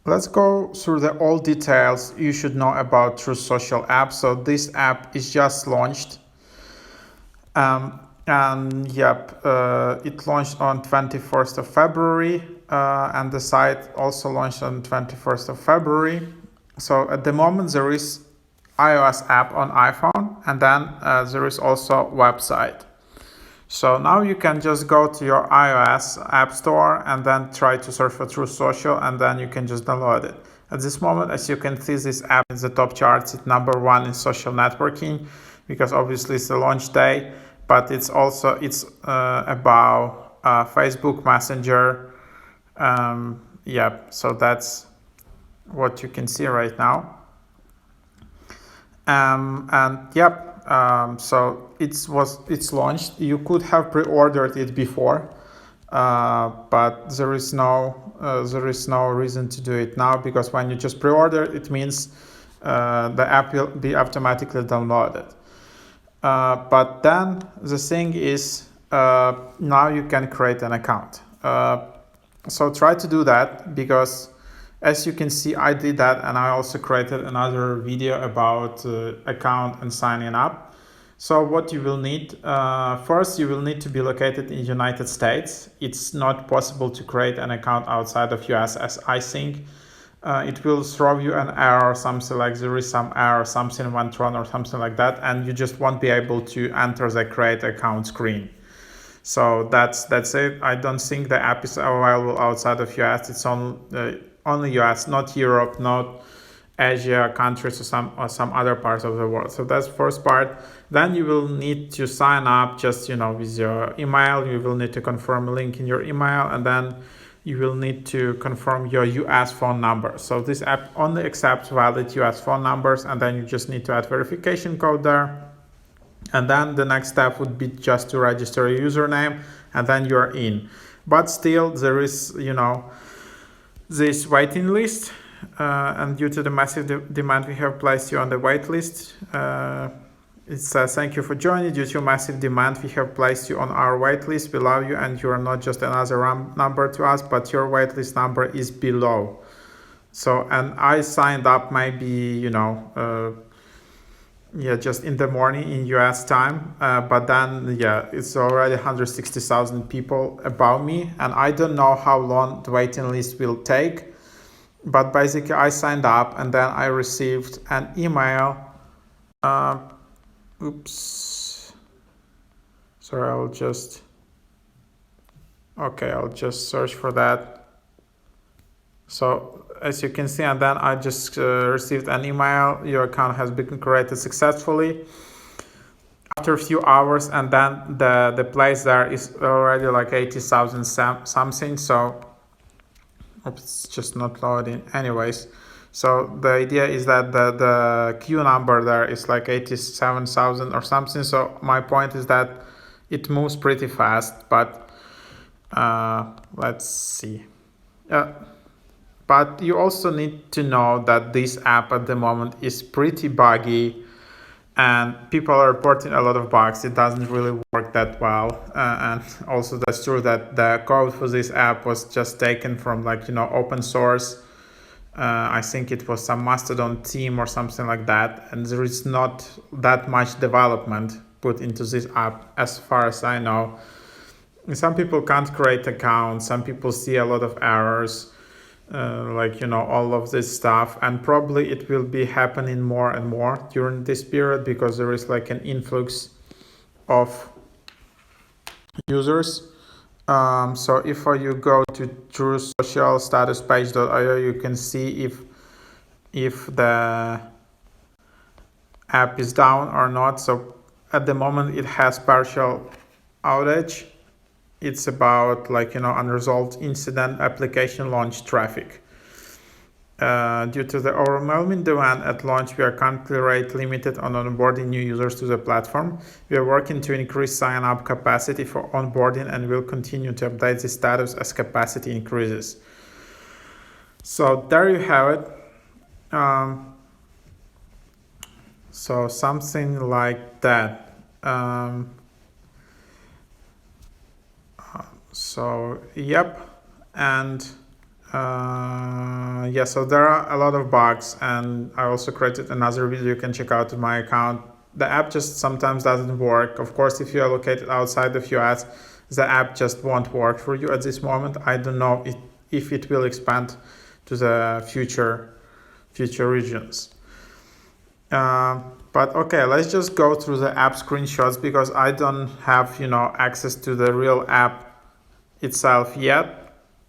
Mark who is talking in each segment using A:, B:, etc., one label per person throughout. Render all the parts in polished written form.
A: Let's go through the all details you should know about True Social app. So this app is just launched. And yep, it launched on 21st of February, and the site also launched on 21st of February. So at the moment there is iOS app on iPhone, and then there is also website. So now you can just go to your iOS app store and then try to search for True Social, and then you can just download it. At this moment, as you can see, this app in the top charts. It's number one in social networking because obviously it's the launch day, but it's also about Facebook Messenger. So that's what you can see right now. So it's launched. You could have pre-ordered it before, but there is no reason to do it now, because when you just pre-order, it means the app will be automatically downloaded. But then the thing is, now you can create an account. So try to do that, because as you can see, I did that, and I also created another video about account and signing up. So what you will need, first you will need to be located in United States. It's not possible to create an account outside of US, as I think. It will throw you an error, something like there is some error, something went wrong or something like that, and you just won't be able to enter the create account screen. So that's it. I don't think the app is available outside of US. It's only US, not Europe, not Asia countries or some other parts of the world. So that's first part. Then you will need to sign up just with your email. You will need to confirm a link in your email, and then you will need to confirm your US phone number. So this app only accepts valid US phone numbers, and then you just need to add verification code there. And then the next step would be just to register a username, and then you're in. But still, there is, this waiting list, and due to the massive demand, we have placed you on the wait list. It says, thank you for joining. Due to massive demand, we have placed you on our wait list. We love you, and you are not just another number to us, but your wait list number is below. So, and I signed up maybe, just in the morning in US time, but then it's already 160,000 people above me, and I don't know how long the waiting list will take. But basically I signed up, and then I received an email. Sorry, I'll just search for that. So as you can see, and then I just received an email. Your account has been created successfully after a few hours, and then the place there is already like 80,000 something. So it's just not loading anyways. So the idea is that the queue number there is like 87,000 or something. So my point is that it moves pretty fast, but let's see. But you also need to know that this app at the moment is pretty buggy, and people are reporting a lot of bugs. It doesn't really work that well, and also that's true that the code for this app was just taken from open source. I think it was some Mastodon team or something like that, and there is not that much development put into this app as far as I know. Some people can't create accounts, some people see a lot of errors, all of this stuff, and probably it will be happening more and more during this period, because there is like an influx of users. So if you go to truesocialstatuspage.io, you can see if the app is down or not. So at the moment it has partial outage. It's about unresolved incident application launch traffic. Due to the overwhelming demand at launch, we are currently rate limited on onboarding new users to the platform. We are working to increase sign-up capacity for onboarding, and will continue to update the status as capacity increases. So there you have it. So something like that. So yep, and yeah, so there are a lot of bugs, and I also created another video you can check out on my account. The app just sometimes doesn't work. Of course, if you are located outside of US, the app just won't work for you at this moment. I don't know if it will expand to the future regions. But okay, let's just go through the app screenshots because I don't have, access to the real app itself yet.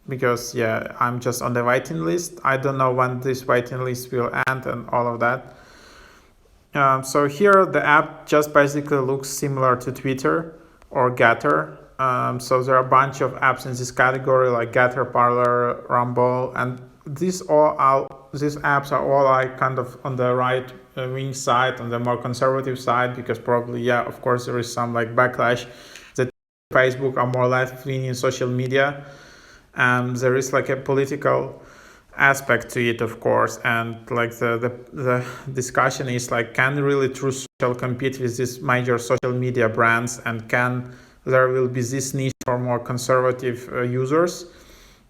A: Because yeah, I'm just on the waiting list. I don't know when this waiting list will end and all of that. So here the app just basically looks similar to Twitter or Getter. So there are a bunch of apps in this category like Getter, Parler, Rumble, and these apps are all like kind of on the right wing side, on the more conservative side, because probably, yeah, of course there is some like backlash that Facebook are more left wing in social media. There is like a political aspect to it, of course, and like the discussion is like, can really true social compete with these major social media brands, and can there will be this niche for more conservative users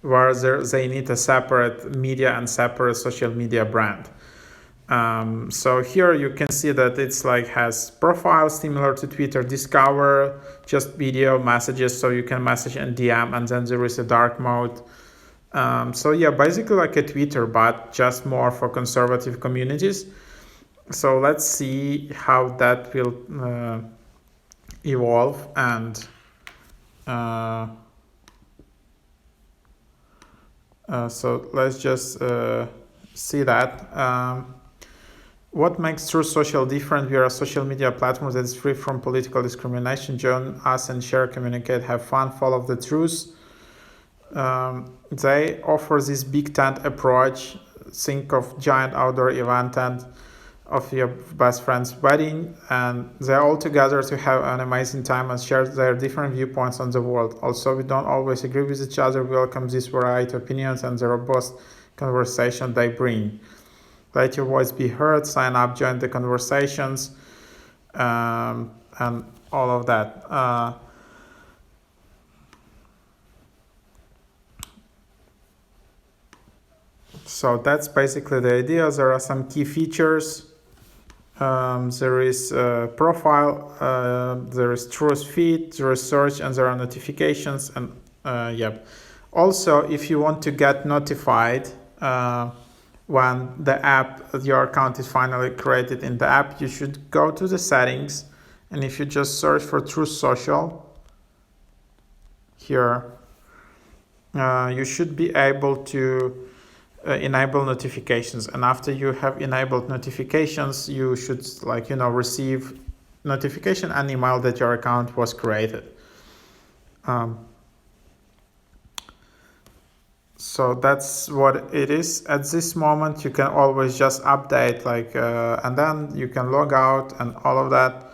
A: where they need a separate media and separate social media brand. So here you can see that it's like has profiles similar to Twitter, Discover, just video messages, so you can message and DM, and then there is a dark mode. So yeah, basically like a Twitter, but just more for conservative communities. So let's see how that will evolve, and so let's just see that. What makes True Social different? We are a social media platform that is free from political discrimination. Join us and share, communicate, have fun, follow the truth. They offer this big tent approach. Think of giant outdoor event tent of your best friend's wedding, and they're all together to have an amazing time and share their different viewpoints on the world. Also, we don't always agree with each other. We welcome this variety of opinions and the robust conversation they bring. Let your voice be heard, sign up, join the conversations, and all of that. So that's basically the idea. There are some key features. There is profile, there is truth feed, there is search, and there are notifications. And yep. Also, if you want to get notified when the app, your account is finally created in the app, you should go to the settings, and if you just search for True Social here, you should be able to enable notifications, and after you have enabled notifications, you should receive notification and email that your account was created. So that's what it is at this moment. You can always just update and then you can log out and all of that.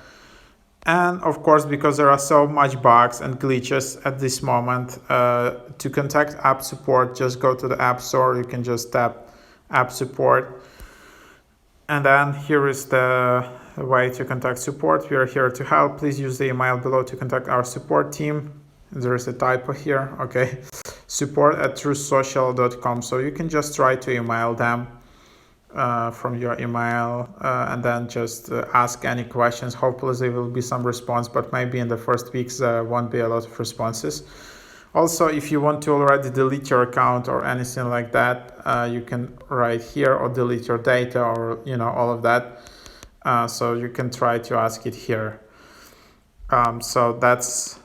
A: And of course, because there are so much bugs and glitches at this moment, to contact app support, just go to the App Store. You can just tap App Support. And then here is the way to contact support. We are here to help. Please use the email below to contact our support team. There is a typo here. Okay. support@truesocial.com. So you can just try to email them from your email and then just ask any questions. Hopefully there will be some response, but maybe in the first weeks there won't be a lot of responses. Also, if you want to already delete your account or anything like that, you can write here, or delete your data, or all of that. So you can try to ask it here. So that's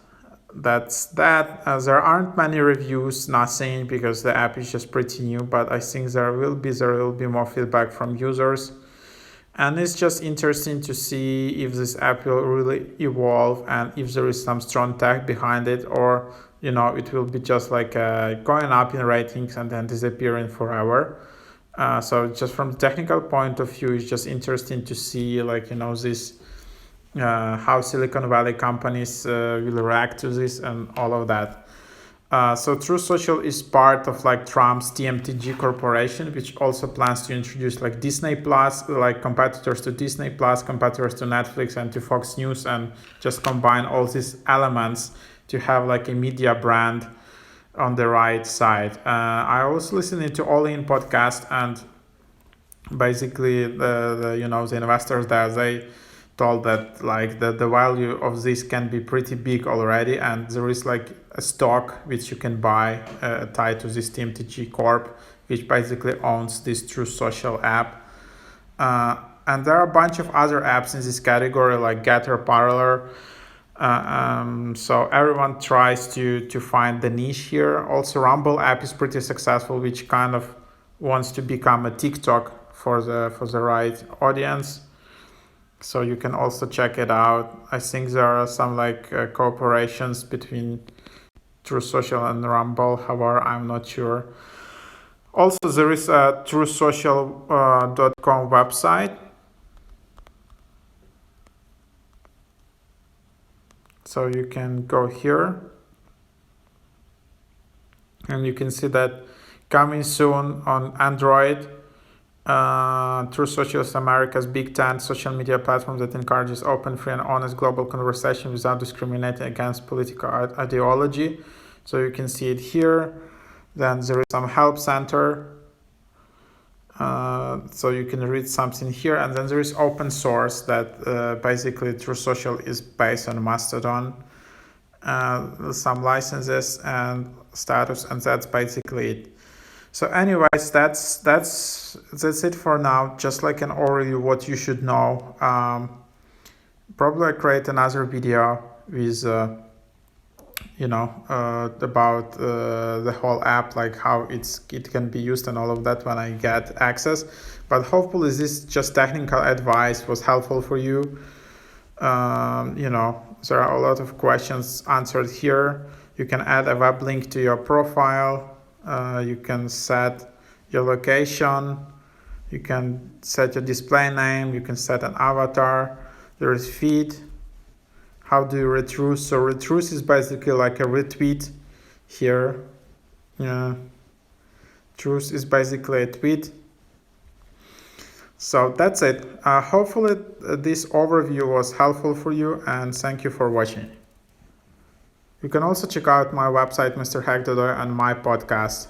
A: that. There aren't many reviews, nothing, because the app is just pretty new, but I think there will be more feedback from users, and it's just interesting to see if this app will really evolve and if there is some strong tech behind it, or it will be just like going up in ratings and then disappearing forever. So just from the technical point of view, it's just interesting to see this how Silicon Valley companies will react to this and all of that. So True Social is part of Trump's TMTG corporation, which also plans to introduce Disney Plus, competitors to Disney Plus, competitors to Netflix and to Fox News, and just combine all these elements to have a media brand on the right side. I was listening to All In podcast, and basically the investors there, they told that like the value of this can be pretty big already, and there is like a stock which you can buy tied to this TMTG Corp, which basically owns this True Social app. And there are a bunch of other apps in this category like Getter, Parler. So everyone tries to find the niche here. Also, Rumble app is pretty successful, which kind of wants to become a TikTok for the right audience. So you can also check it out. I think there are some like cooperations between True Social and Rumble. However, I'm not sure. Also, there is a truesocial.com website. So you can go here and you can see that coming soon on Android. True Social is America's Big 10 social media platform that encourages open, free, and honest global conversation without discriminating against political ideology. So you can see it here. Then there is some help center. So you can read something here. And then there is open source that basically True Social is based on Mastodon. Some licenses and status, and that's basically it. So anyways, that's it for now. Just like an overview what you should know. Probably I create another video with about the whole app, like how it can be used and all of that when I get access. But hopefully this just technical advice was helpful for you. There are a lot of questions answered here. You can add a web link to your profile. You can set your location. You can set your display name. You can set an avatar. There is feed. How do you retruth? So retruth is basically like a retweet here. Truth is basically a tweet. So that's it. Hopefully this overview was helpful for you, and thank you for watching. You can also check out my website, mrhack.io, and my podcast.